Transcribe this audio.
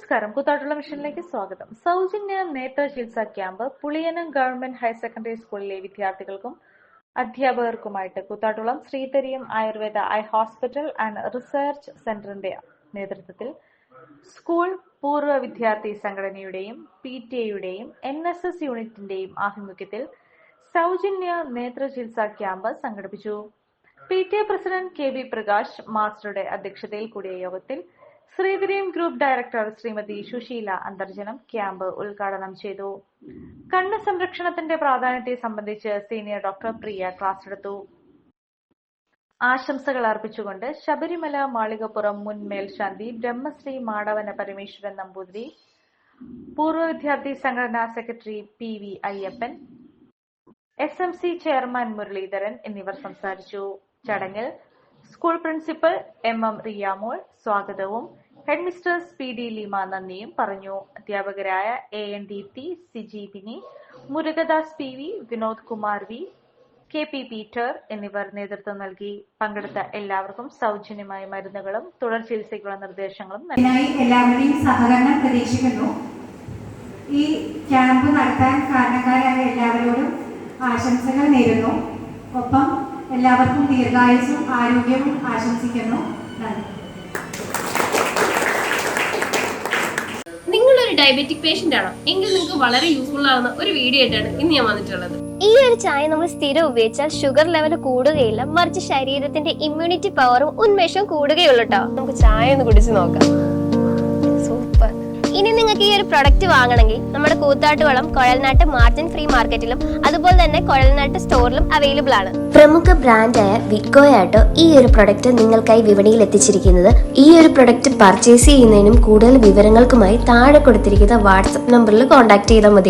നമസ്കാരം. കൂത്താട്ടുള്ള മിഷനിലേക്ക് സ്വാഗതം. സൗജന്യ നേത്ര ചികിത്സാ camp Puliyanam government higher secondary സ്കൂളിലെ വിദ്യാർത്ഥികൾക്കും അധ്യാപകർക്കുമായിട്ട് Koothattukulam Sreedhareeyam Ayurveda eye hospital and research സെന്ററിന്റെ നേതൃത്വത്തിൽ സ്കൂൾ പൂർവ്വ വിദ്യാർത്ഥി സംഘടനയുടെയും PTA-യുടെയും NSS യൂണിറ്റിന്റെയും ആഭിമുഖ്യത്തിൽ സൗജന്യ നേത്ര ചികിത്സാ ക്യാമ്പ് സംഘടിപ്പിച്ചു. PTA പ്രസിഡന്റ് KB പ്രകാശ് മാസ്റ്ററുടെ അധ്യക്ഷതയിൽ കൂടിയ യോഗത്തിൽ Sreedhareeyam group director Srimathi Susheela Antharjanam camp ഉദ്ഘാടനം ചെയ്തു. കണ്ണ് സംരക്ഷണത്തിന്റെ പ്രാധാന്യത്തെ സംബന്ധിച്ച് സീനിയർ ഡോക്ടർ പ്രിയ ക്ലാസ് എടുത്തു. ആശംസകൾ അർപ്പിച്ചുകൊണ്ട് ശബരിമല മാളികപ്പുറം മുൻ മേൽശാന്തി ബ്രഹ്മശ്രീ മാടവന പരമേശ്വരൻ നമ്പൂതിരി, പൂർവ്വ വിദ്യാർത്ഥി സംഘടനാ secretary PV Ayyappan, SMC chairman Muraleedharan എന്നിവർ സംസാരിച്ചു. ചടങ്ങിൽ സ്കൂൾ പ്രിൻസിപ്പൽ MM റിയാമോൾ സ്വാഗതവും ഹെഡ്മിസ്റ്റേഴ്സ് PD ലീമ നന്ദിയും പറഞ്ഞു. അധ്യാപകരായ ANDT Siji Bini, Murukadas PV, Vinod Kumar V, KP Peter എന്നിവർ നേതൃത്വം നൽകി. പങ്കെടുത്ത എല്ലാവർക്കും സൗജന്യമായ മരുന്നുകളും തുടർ ചികിത്സയ്ക്കുള്ള നിർദ്ദേശങ്ങളും എല്ലാവരുടെയും സഹകരണം പ്രതീക്ഷിക്കുന്നു. ഈ ക്യാമ്പ് നടത്താൻ കാരണക്കാരായ എല്ലാവരോടും ആശംസകൾ നേരുന്നു. ഒപ്പം എല്ലാവർക്കും ദീർഘായുസ്സും ആരോഗ്യവും ആശംസിക്കുന്നു. നന്ദി. നിങ്ങളൊരു ഡയബറ്റിക് പേഷ്യന്റ് ആണോ എങ്കിൽ നിങ്ങൾക്ക് വളരെ യൂസ്ഫുൾ ആവുന്ന ഒരു വീഡിയോ ആയിട്ടാണ് ഇന്ന് ഞാൻ വന്നിട്ടുള്ളത്. ഈ ഒരു ചായ നമ്മൾ സ്ഥിരം ഉപയോഗിച്ചാൽ ഷുഗർ ലെവൽ കൂടുകയില്ല, മറിച്ച് ശരീരത്തിന്റെ ഇമ്മ്യൂണിറ്റി പവറും ഉന്മേഷവും കൂടുകയുള്ളൂ കേട്ടോ. നമുക്ക് ചായ ഒന്ന് കുടിച്ച് നോക്കാം. സൂപ്പർ. ഇനി നിങ്ങൾക്ക് ഈ ഒരു പ്രൊഡക്റ്റ് വാങ്ങണമെങ്കിൽ നമ്മുടെ കൂത്താട്ടുകുളം കുഴൽനാട്ട് മാർജിൻ ഫ്രീ മാർക്കറ്റിലും അതുപോലെ തന്നെ കുഴൽനാട്ട് സ്റ്റോറിലും അവൈലബിൾ ആണ്. പ്രമുഖ ബ്രാൻഡായ വിക്കോയാട്ടോ ഈ ഒരു പ്രൊഡക്റ്റ് നിങ്ങൾക്കായി വിപണിയിൽ എത്തിച്ചിരിക്കുന്നത്. ഈ ഒരു പ്രൊഡക്റ്റ് പർച്ചേസ് ചെയ്യുന്നതിനും കൂടുതൽ വിവരങ്ങൾക്കുമായി താഴെ കൊടുത്തിരിക്കുന്ന വാട്സ്ആപ്പ് നമ്പറിൽ കോൺടാക്ട് ചെയ്താൽ മതി.